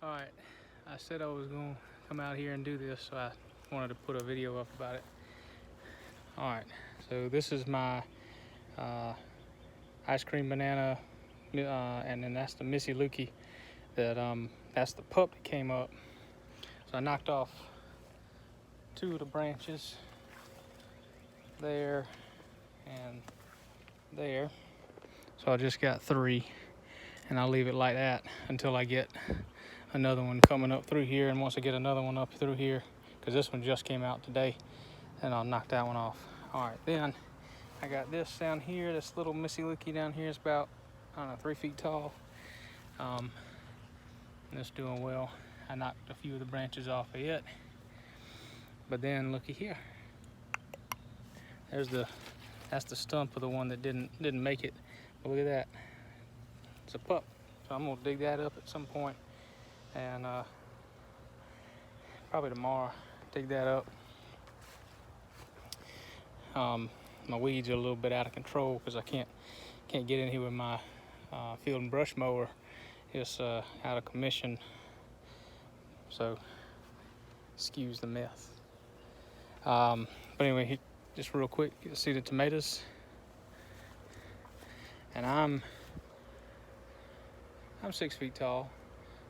All right, I said I was gonna come out here and do this, so I wanted to put a video up about it. All right, so this is my ice cream banana, and then that's the Missy Lukey. That's the pup that came up. So I knocked off 2 of the branches there and there. So I just got 3, and I'll leave it like that until I get another one coming up through here. And once I get another one up through here, because this one just came out today, and I'll knock that one off. All right, then I got this down here. This little Missy Lukey down here is about, I don't know, 3 feet tall. And it's doing well. I knocked a few of the branches off of it. But then looky here. That's the stump of the one that didn't make it. But look at that. It's a pup. So I'm gonna dig that up at some point, and probably tomorrow dig that up. My weeds are a little bit out of control because I can't get in here with my field and brush mower. It's out of commission, so excuse the mess. But anyway, just real quick, you can see the tomatoes, and I'm 6 feet tall,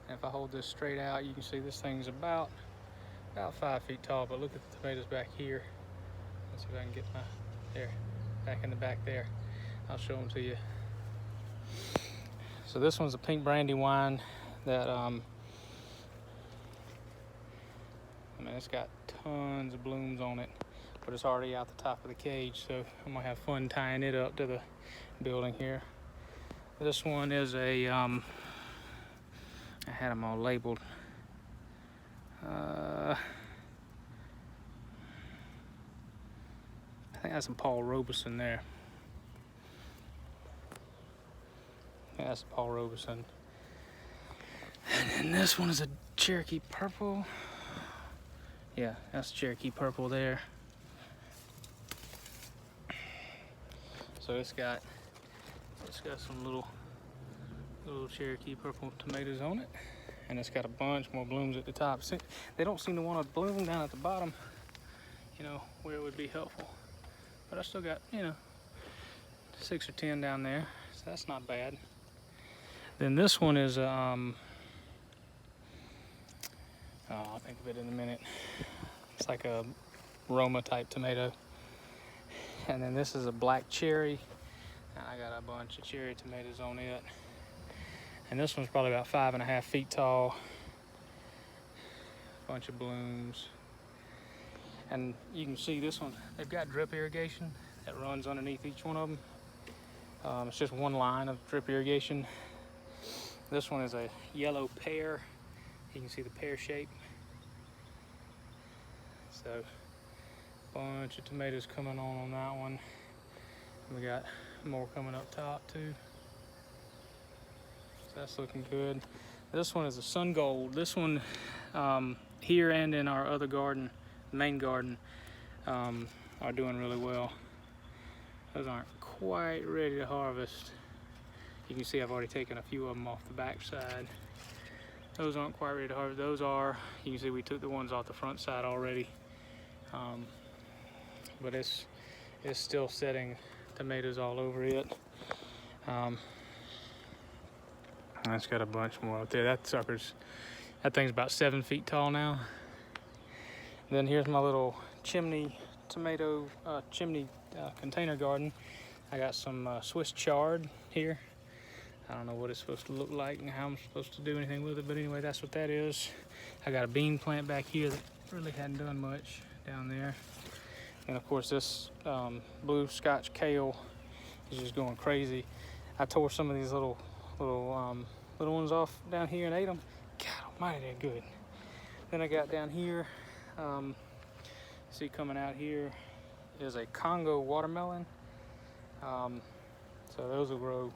and if I hold this straight out, you can see this thing's about 5 feet tall. But look at the tomatoes back here. Let's see if I can get there, back in the back there. I'll show them to you. So this one's a pink Brandywine that I mean, it's got tons of blooms on it, but it's already out the top of the cage, so I'm gonna have fun tying it up to the building here. This one is a I had them all labeled. I think that's some Paul Robeson there. Yeah, that's Paul Robeson. And then this one is a Cherokee Purple. Yeah, that's Cherokee Purple there. So it's got some little Cherokee Purple tomatoes on it, and it's got a bunch more blooms at the top. See, they don't seem to want to bloom down at the bottom, where it would be helpful. But I still got, 6 or 10 down there, so that's not bad. Then this one is I'll think of it in a minute. It's like a Roma type tomato. And then this is a black cherry, and I got a bunch of cherry tomatoes on it. And this one's probably about 5.5 feet tall. Bunch of blooms. And you can see this one, they've got drip irrigation that runs underneath each one of them. It's just one line of drip irrigation. This one is a yellow pear. You can see the pear shape. So, bunch of tomatoes coming on that one. We got more coming up top too. So that's looking good. This one is a sun gold. This one here and in our other garden, main garden, are doing really well. Those aren't quite ready to harvest. You can see I've already taken a few of them off the back side. Those aren't quite ready to harvest. Those are. You can see we took the ones off the front side already. But it's still setting tomatoes all over it. It's got a bunch more out there. That thing's about 7 feet tall now. Then here's my little chimney tomato container garden. I got some Swiss chard here. I don't know what it's supposed to look like and how I'm supposed to do anything with it, but anyway, that's what that is. I got a bean plant back here that really hadn't done much down there. And of course this blue Scotch kale is just going crazy. I tore some of these little ones off down here and ate them. God almighty, they're good. Then I got down here, see coming out here is a Congo watermelon. So those will grow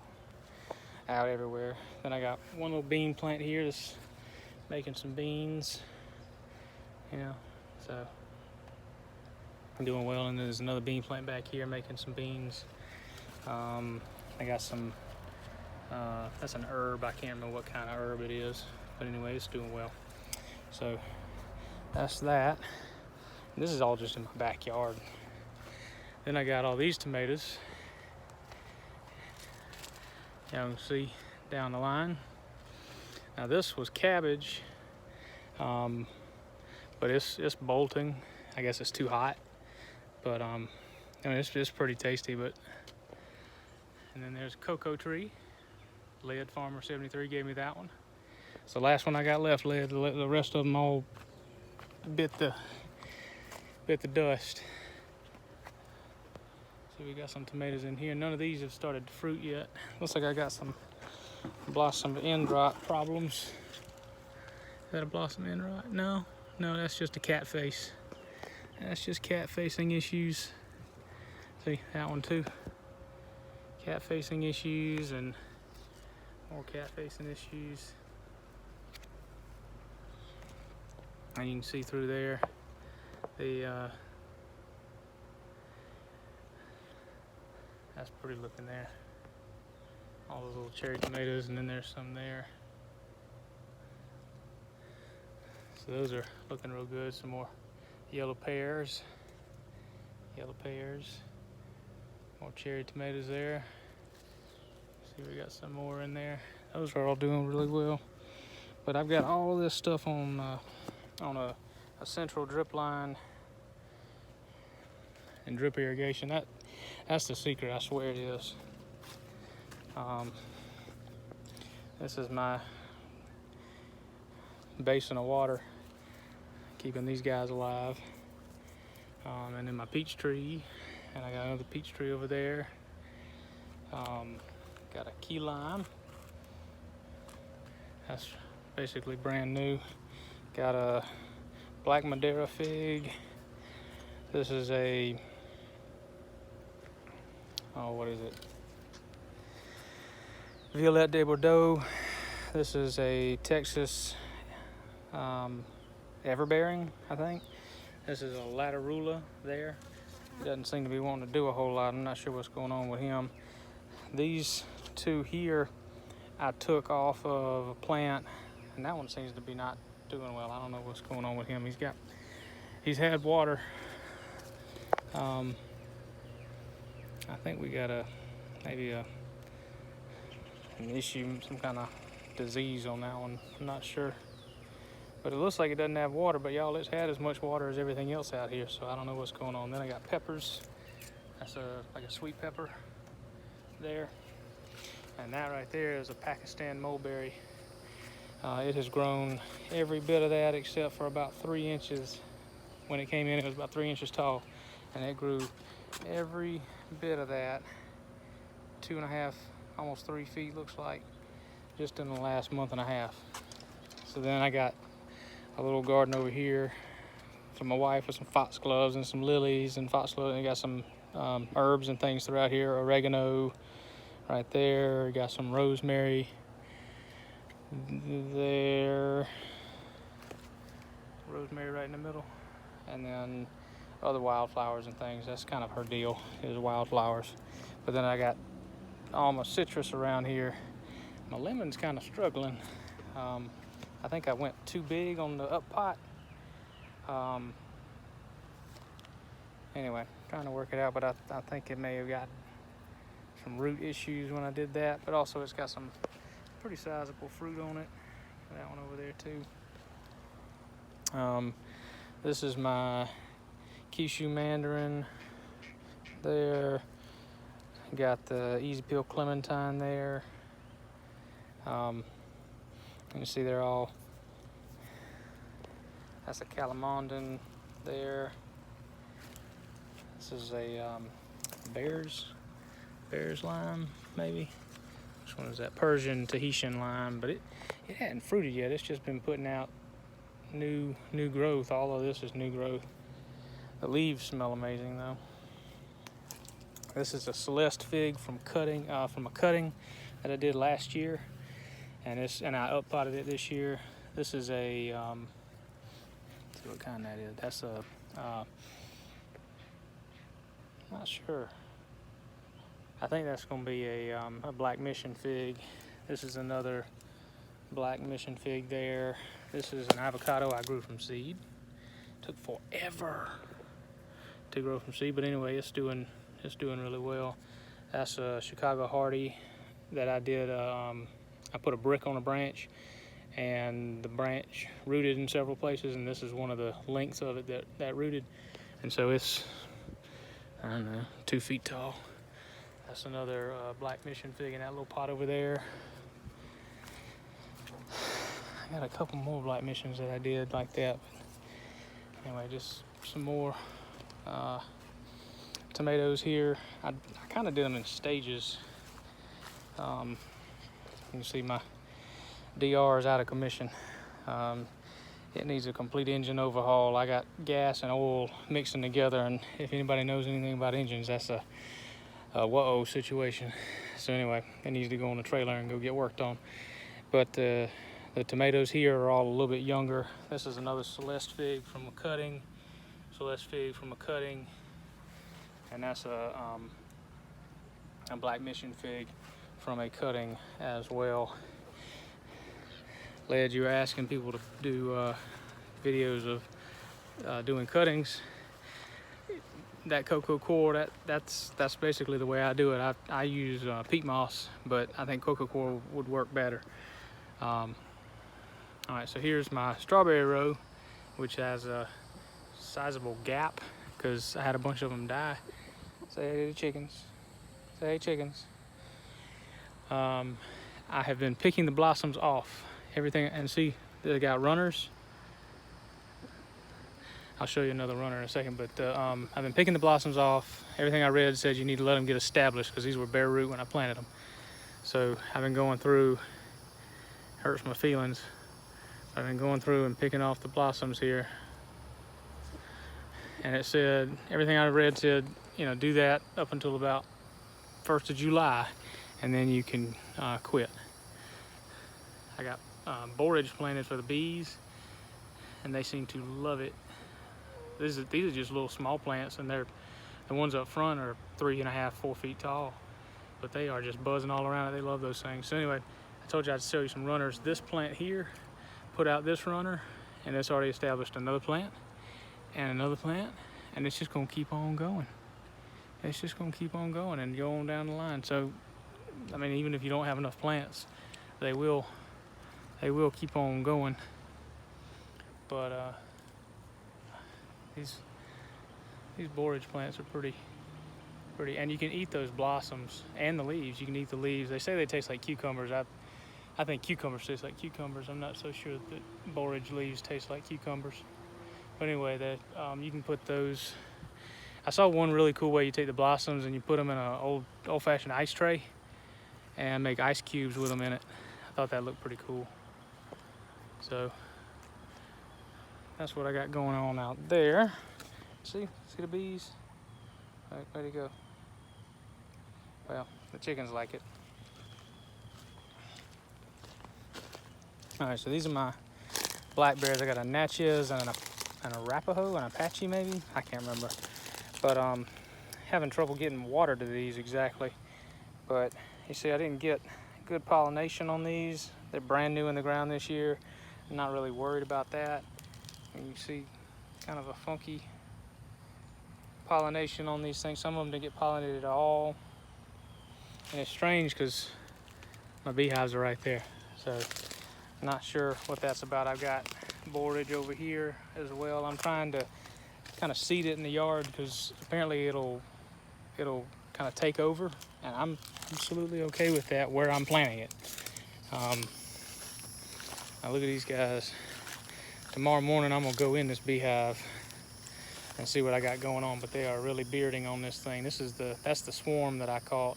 out everywhere. Then I got one little bean plant here that's making some beans, so I'm doing well. And there's another bean plant back here making some beans. I got some, that's an herb. I can't remember what kind of herb it is. But anyway, it's doing well. So that's that. And this is all just in my backyard. Then I got all these tomatoes. Y'all can see down the line. Now this was cabbage, but it's bolting. I guess it's too hot, but I mean it's pretty tasty. But and then there's a cocoa tree. Lead Farmer 73 gave me that one. It's the last one I got left. Lead. The rest of them all bit the dust. So we got some tomatoes in here. None of these have started to fruit yet. Looks like I got some blossom end rot problems. Is that a blossom end rot? No, that's just a cat face. That's just cat facing issues. See, that one too. Cat facing issues and more cat facing issues. And you can see through there that's pretty looking there. All those little cherry tomatoes, and then there's some there. So those are looking real good. Some more yellow pears. More cherry tomatoes there. See, we got some more in there. Those are all doing really well. But I've got all this stuff on a central drip line and drip irrigation. That's the secret, I swear it is. This is my basin of water keeping these guys alive. And then my peach tree, and I got another peach tree over there. Got a key lime. That's basically brand new. Got a black Madeira fig. This is a, what is it? Violette de Bordeaux. This is a Texas Everbearing, I think. This is a Latarula there. He doesn't seem to be wanting to do a whole lot. I'm not sure what's going on with him. These two here I took off of a plant, and that one seems to be not doing well. I don't know what's going on with him. He's had water. I think we got maybe an issue, some kind of disease on that one. I'm not sure. But it looks like it doesn't have water, but y'all, it's had as much water as everything else out here, so I don't know what's going on. Then I got peppers. That's like a sweet pepper there. And that right there is a Pakistan mulberry. It has grown every bit of that except for about 3 inches. When it came in, it was about 3 inches tall. And it grew every bit of that, 2.5, almost 3 feet looks like, just in the last month and a half. So then I got a little garden over here for my wife with some foxgloves and some lilies and foxgloves. And I got some herbs and things throughout here. Oregano right there. Got some rosemary there. Rosemary right in the middle. And then other wildflowers and things. That's kind of her deal, is wildflowers. But then I got all my citrus around here. My lemon's kind of struggling. I think I went too big on the up pot. Anyway, trying to work it out, but I think it may have got some root issues when I did that. But also it's got some pretty sizable fruit on it. That one over there too. This is my Kishu mandarin there. Got the Easy Peel clementine there. You can see they're all, that's a calamondin there. This is a Bear's lime, maybe. Which one is that? Persian Tahitian lime, but it hadn't fruited yet. It's just been putting out new growth. All of this is new growth. The leaves smell amazing though. This is a Celeste fig from a cutting that I did last year, and I uppotted it this year. This is a let's see what kind that is. That's a not sure. I think that's going to be a Black Mission fig. This is another black mission fig there. This is an avocado I grew from seed. Took forever to grow from seed, but anyway, it's doing really well. That's a Chicago Hardy that I did. I put a brick on a branch, and the branch rooted in several places, and this is one of the lengths of it that rooted, and so it's, I don't know, 2 feet tall. That's another black mission fig in that little pot over there. I got a couple more black missions that I did like that. But anyway, just some more tomatoes here. I kind of did them in stages. You can see my DR is out of commission. It needs a complete engine overhaul. I got gas and oil mixing together, and if anybody knows anything about engines, that's a whoa situation. So anyway, it needs to go on the trailer and go get worked on. But the tomatoes here are all a little bit younger. This is another Celeste fig from a cutting. Celeste fig from a cutting, and that's a black mission fig from a cutting as well. Led, you were asking people to do videos of doing cuttings. That Coco Coir, that's basically the way I do it. I use peat moss, but I think Coco Coir would work better. All right, so here's my strawberry row, which has a sizable gap because I had a bunch of them die. Say hey to the chickens. Say hey, chickens. I have been picking the blossoms off. Everything, and see, they got runners. I'll show you another runner in a second, but I've been picking the blossoms off. Everything I read said you need to let them get established because these were bare root when I planted them. So I've been going through, hurts my feelings. I've been going through and picking off the blossoms here. And it said, everything I read said, you know, do that up until about 1st of July, and then you can quit. I got borage planted for the bees, and they seem to love it. These are just little small plants, and the ones up front are 3.5, 4 feet tall, but they are just buzzing all around it. They love those things. So anyway, I told you I'd show you some runners. This plant here put out this runner, and it's already established another plant and another plant, and it's just gonna keep on going. It's just gonna keep on going and go on down the line. So, I mean, even if you don't have enough plants, they will keep on going. But these borage plants are pretty, and you can eat those blossoms and the leaves. You can eat the leaves. They say they taste like cucumbers. I think cucumbers taste like cucumbers. I'm not so sure that borage leaves taste like cucumbers. But anyway, you can put those. I saw one really cool way. You take the blossoms and you put them in an old-fashioned ice tray and make ice cubes with them in it. I thought that looked pretty cool. So that's what I got going on out there. See the bees? All right, where'd he go? Well, the chickens like it. All right, so these are my blackberries. I got a Natchez and an Arapaho, an Apache maybe. I can't remember. But having trouble getting water to these exactly. But you see, I didn't get good pollination on these. They're brand new in the ground this year. I'm not really worried about that. And you see kind of a funky pollination on these things. Some of them didn't get pollinated at all. And it's strange because my beehives are right there. So not sure what that's about. I've got borage over here as well. I'm trying to kind of seed it in the yard because apparently it'll kind of take over, and I'm absolutely okay with that where I'm planting it. Now look at these guys. Tomorrow morning I'm gonna go in this beehive and see what I got going on, but they are really bearding on this thing. That's the swarm that I caught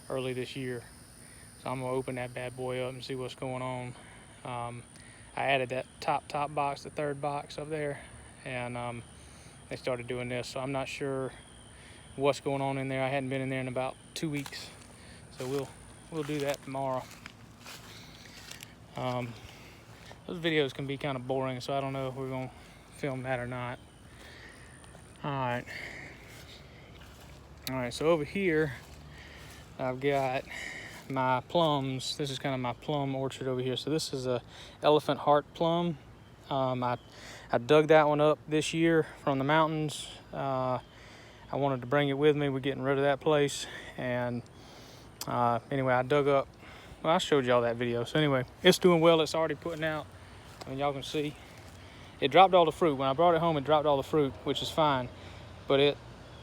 early this year. So I'm gonna open that bad boy up and see what's going on. I added that top box, the third box up there, and they started doing this. So I'm not sure what's going on in there. I hadn't been in there in about 2 weeks, so we'll do that tomorrow. Those videos can be kind of boring, so I don't know if we're gonna film that or not. All right, so over here I've got my plums. This is kind of my plum orchard over here. So this is a elephant heart plum. I dug that one up this year from the mountains. I wanted to bring it with me. We're getting rid of that place. And anyway, I dug up, well, I showed y'all that video. So anyway, it's doing well. It's already putting out. I mean, y'all can see. It dropped all the fruit. When I brought it home, it dropped all the fruit, which is fine. But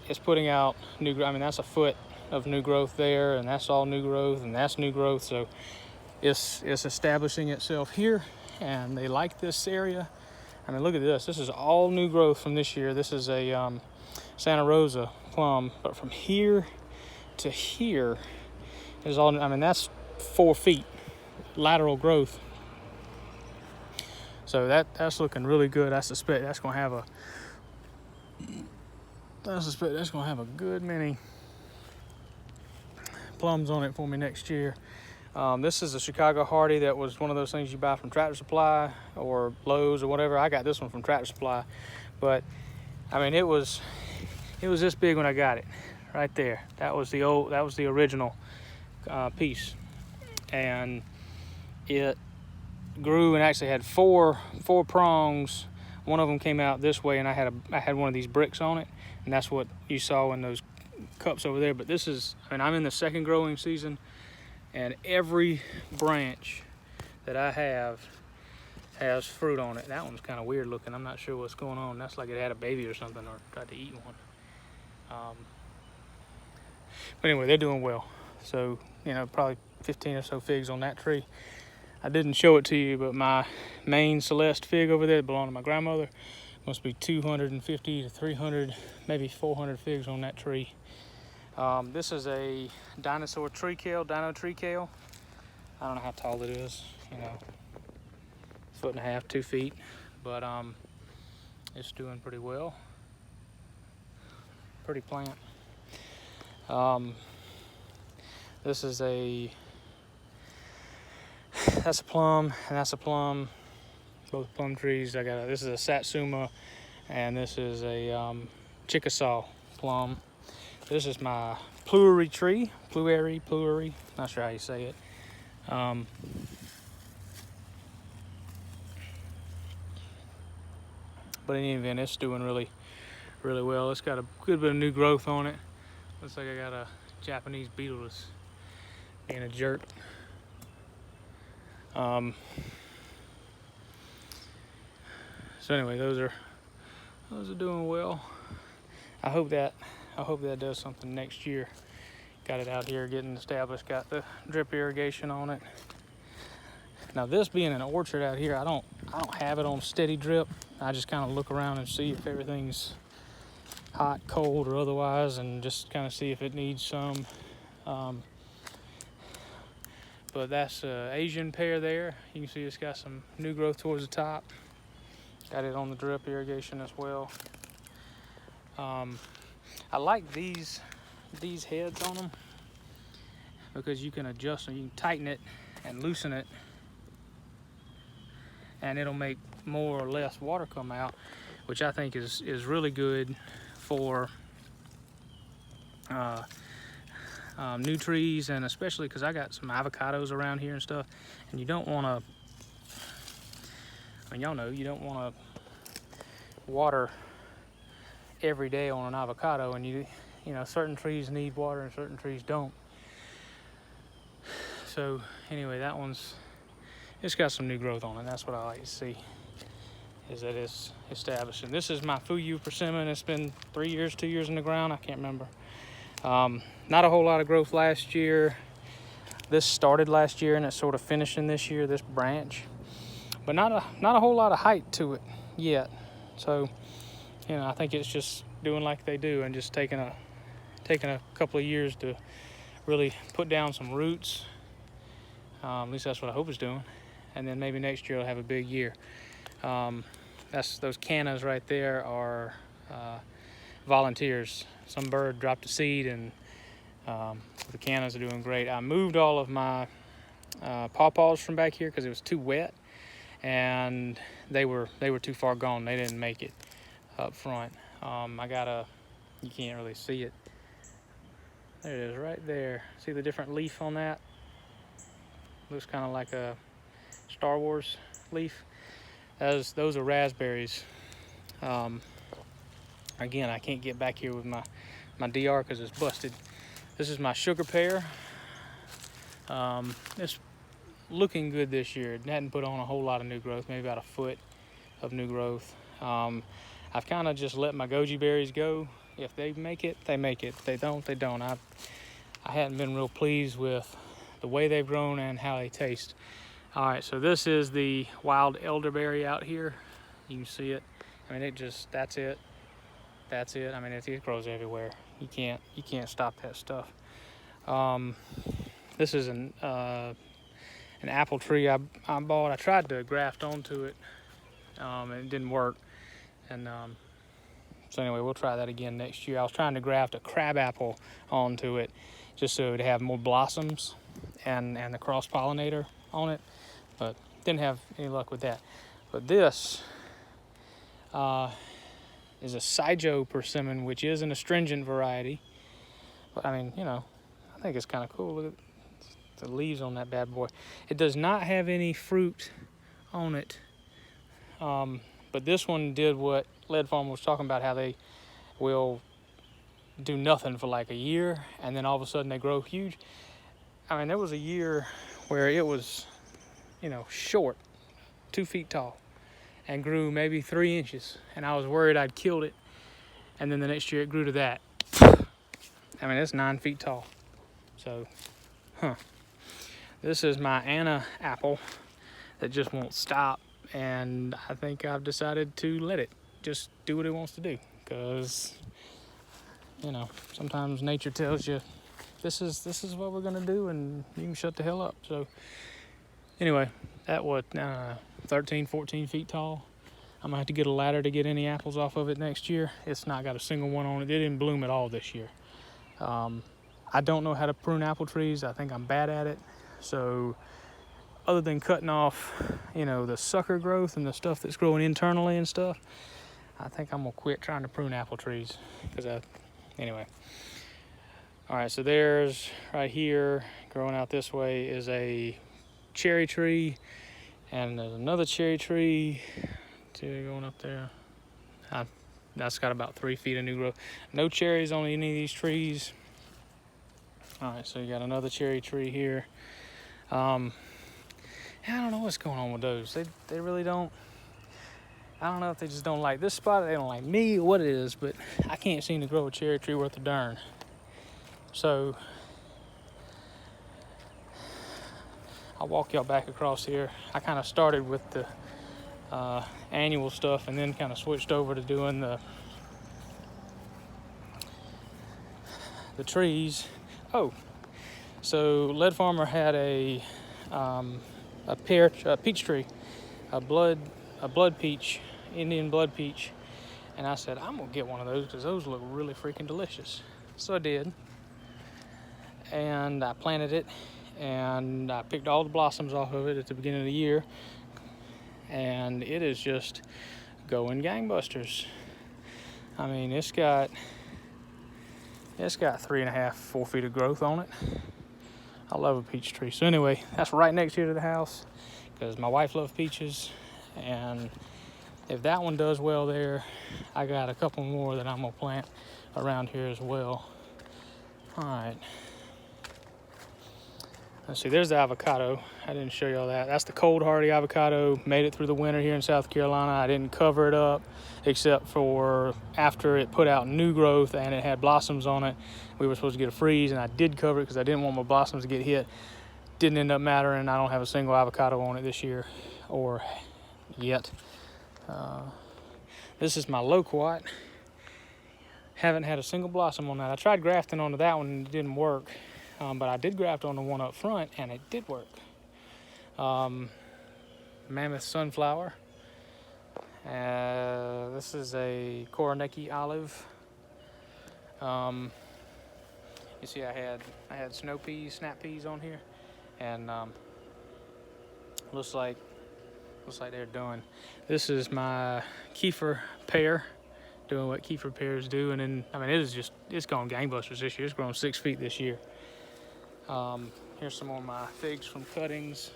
it's putting out new, I mean, that's a foot of new growth there, and that's all new growth, and that's new growth. So it's establishing itself here, and they like this area. I mean, look at this. This is all new growth from this year. This is a Santa Rosa plum, but from here to here is all, I mean, that's 4 feet lateral growth. So that's looking really good. I suspect that's gonna have a good many plums on it for me next year. This is a Chicago Hardy that was one of those things you buy from Tractor Supply or Lowe's or whatever. I got this one from Tractor Supply, but I mean, it was this big when I got it, right there. That was the original piece, and it grew and actually had four prongs. One of them came out this way, and I had one of these bricks on it, and that's what you saw in those cups over there. But this is, I mean, I'm in the second growing season, and every branch that I have has fruit on it. That one's kind of weird looking. I'm not sure what's going on. That's like it had a baby or something, or tried to eat one. But anyway, they're doing well. So, you know, probably 15 or so figs on that tree. I didn't show it to you, but my main Celeste fig over there that belonged to my grandmother must be 250 to 300, maybe 400 figs on that tree. This is a dino tree kale. I don't know how tall it is, you know, 1.5 feet, 2 feet, but it's doing pretty well. Pretty plant. This is that's a plum, and that's a plum. Both plum trees. This is a Satsuma, and this is a Chickasaw plum. This is my Pleury tree, Pleury. Not sure how you say it. But in any event, it's doing really, really well. It's got a good bit of new growth on it. Looks like I got a Japanese beetle that's being a jerk. So anyway, those are doing well. I hope that does something next year. Got it out here getting established, got the drip irrigation on it. Now this being an orchard out here, I don't have it on steady drip. I just kind of look around and see if everything's hot, cold, or otherwise, and just kind of see if it needs some. But that's an Asian pear there. You can see it's got some new growth towards the top. Got it on the drip irrigation as well. I like these heads on them because you can adjust them. You can tighten it and loosen it, and it'll make more or less water come out, which I think is really good for new trees, and especially because I got some avocados around here and stuff, and you don't want to, I mean, y'all know, you don't want to water every day on an avocado, and you know, certain trees need water and certain trees don't. So anyway, that it's got some new growth on it. That's what I like to see, is that it's established. And this is my Fuyu persimmon. It's been 2 years in the ground. I can't remember. Not a whole lot of growth last year. This started last year and it's sort of finishing this year, this branch. But not a whole lot of height to it yet. So, you know, I think it's just doing like they do and just taking a couple of years to really put down some roots. At least that's what I hope it's doing. And then maybe next year it'll have a big year. Those cannas right there are volunteers. Some bird dropped a seed, and the cannas are doing great. I moved all of my pawpaws from back here because it was too wet, and they were too far gone. They didn't make it up front. You can't really see it. There it is right there. See the different leaf on that? Looks kind of like a Star Wars leaf. Those are raspberries. Again, I can't get back here with my DR because it's busted. This is my sugar pear. It's looking good this year. It hadn't put on a whole lot of new growth, maybe about a foot of new growth. I've kind of just let my goji berries go. If they make it, they make it. If they don't, they don't. I hadn't been real pleased with the way they've grown and how they taste. All right, so this is the wild elderberry out here. You can see it. I mean, that's it. That's it. I mean, it grows everywhere. You can't stop that stuff. This is an apple tree I bought. I tried to graft onto it, and it didn't work. And so anyway, we'll try that again next year. I was trying to graft a crab apple onto it, just so it would have more blossoms and the cross pollinator on it, but didn't have any luck with that. But this is a Saijo persimmon, which is an astringent variety. But I mean, you know, I think it's kind of cool. Look at the leaves on that bad boy. It does not have any fruit on it. But this one did what Lead Farm was talking about, how they will do nothing for like a year and then all of a sudden they grow huge. I mean, there was a year where it was, you know, short, 2 feet tall, and grew maybe 3 inches. And I was worried I'd killed it. And then the next year it grew to that. I mean, it's 9 feet tall. So, This is my Anna apple that just won't stop. And I think I've decided to let it just do what it wants to do. Because, you know, sometimes nature tells you, this is what we're going to do, and you can shut the hell up. So, anyway, that was 13, 14 feet tall. I'm going to have to get a ladder to get any apples off of it next year. It's not got a single one on it. It didn't bloom at all this year. I don't know how to prune apple trees. I think I'm bad at it. So other than cutting off, you know, the sucker growth and the stuff that's growing internally and stuff, I think I'm going to quit trying to prune apple trees. Anyway. All right, so there's right here, growing out this way, is a cherry tree. And there's another cherry tree going up there. That's got about 3 feet of new growth. No cherries on any of these trees. All right, so you got another cherry tree here. I don't know what's going on with those. They really don't. I don't know if they just don't like this spot, or they don't like me, or what it is, but I can't seem to grow a cherry tree worth a darn. So I'll walk y'all back across here. I kind of started with the annual stuff and then kind of switched over to doing the trees. Oh, so Lead Farmer had a peach tree, a blood peach, Indian blood peach, and I said I'm gonna get one of those because those look really freaking delicious. So I did, and I planted it, and I picked all the blossoms off of it at the beginning of the year, and it is just going gangbusters. I mean, it's got 3.5, 4 feet of growth on it. I love a peach tree. So anyway, that's right next here to the house because my wife loves peaches, and if that one does well there, I got a couple more that I'm gonna plant around here as well. All right. Let's see, there's the avocado. I didn't show y'all that. That's the cold hardy avocado. Made it through the winter here in South Carolina. I didn't cover it up except for after it put out new growth and it had blossoms on it. We were supposed to get a freeze, and I did cover it because I didn't want my blossoms to get hit. Didn't end up mattering. I don't have a single avocado on it this year or yet. This is my loquat. Haven't had a single blossom on that. I tried grafting onto that one and it didn't work. But I did graft on the one up front, and it did work. Mammoth sunflower. This is a Koroneki olive. You see, I had snow peas, snap peas on here, and looks like they're doing. This is my Kefir pear, doing what Kefir pears do, and then I mean it's gone gangbusters this year. It's grown 6 feet this year. here's some more of my figs from cuttings.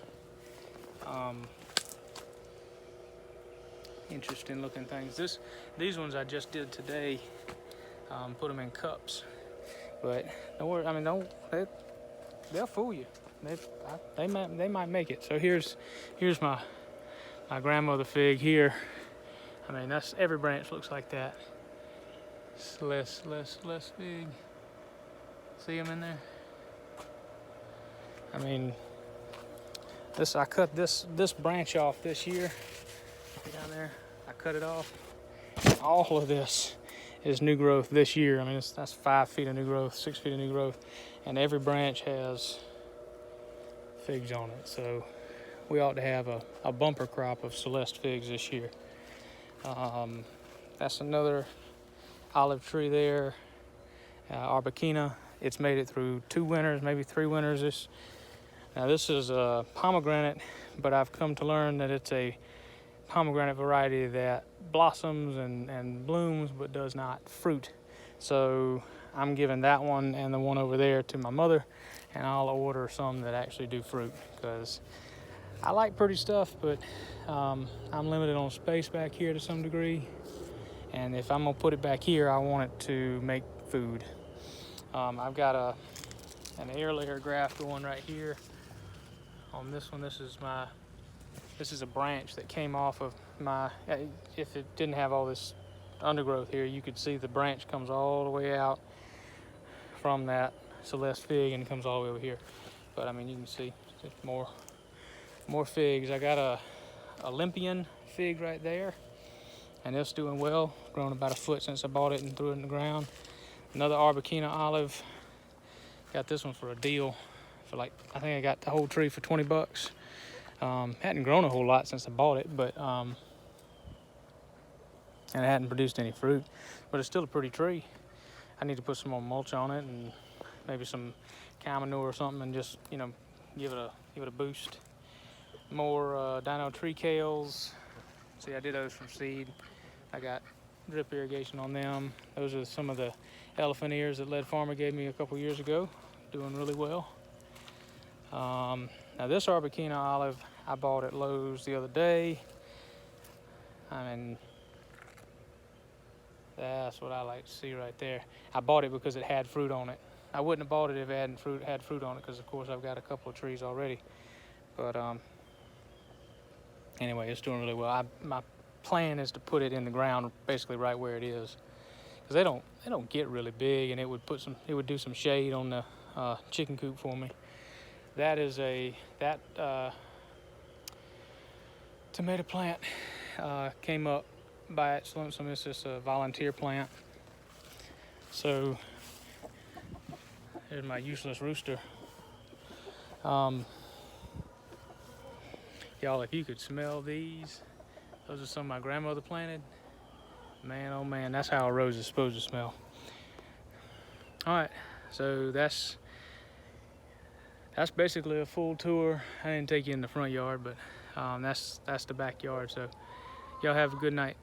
Interesting looking things. These ones I just did today. Put them in cups, but don't worry. I mean, they'll fool you. They might make it. So here's my grandmother fig here. I mean, that's every branch looks like that. Celeste fig. See them in there? I mean, I cut this branch off this year. Down there, I cut it off. All of this is new growth this year. I mean, that's 5 feet of new growth, 6 feet of new growth, and every branch has figs on it. So we ought to have a bumper crop of Celeste figs this year. That's another olive tree there, Arbequina. It's made it through 2 winters, maybe 3 winters. Now this is a pomegranate, but I've come to learn that it's a pomegranate variety that blossoms and blooms but does not fruit. So I'm giving that one and the one over there to my mother, and I'll order some that actually do fruit, because I like pretty stuff, but I'm limited on space back here to some degree, and if I'm gonna put it back here, I want it to make food. I've got an air layer graft going right here on this one. This is a branch that came off of my, if it didn't have all this undergrowth here, you could see the branch comes all the way out from that Celeste fig and comes all the way over here. But I mean, you can see more figs. I got a Olympian fig right there, and it's doing well. Grown about a foot since I bought it and threw it in the ground. Another Arbequina olive. Got this one for a deal for I think I got the whole tree for 20 bucks. Hadn't grown a whole lot since I bought it, but and it hadn't produced any fruit, but it's still a pretty tree. I need to put some more mulch on it and maybe some cow manure or something, and just give it a boost. More dino tree kales. See, I did those from seed. I got drip irrigation on them. Those are some of the elephant ears that Lead Farmer gave me a couple years ago. Doing really well. Now this Arbequina olive I bought at Lowe's the other day. I mean, that's what I like to see right there. I bought it because it had fruit on it. I wouldn't have bought it if it hadn't had fruit on it, because of course I've got a couple of trees already. But anyway, it's doing really well. My plan is to put it in the ground basically right where it is, because they don't get really big, and it would do some shade on the chicken coop for me. That is that tomato plant came up by accident. So it's just a volunteer plant. So here's my useless rooster. Y'all, if you could smell these, those are some my grandmother planted. Man, oh man, that's how a rose is supposed to smell. All right, so that's basically a full tour. I didn't take you in the front yard, but that's the backyard. So y'all have a good night.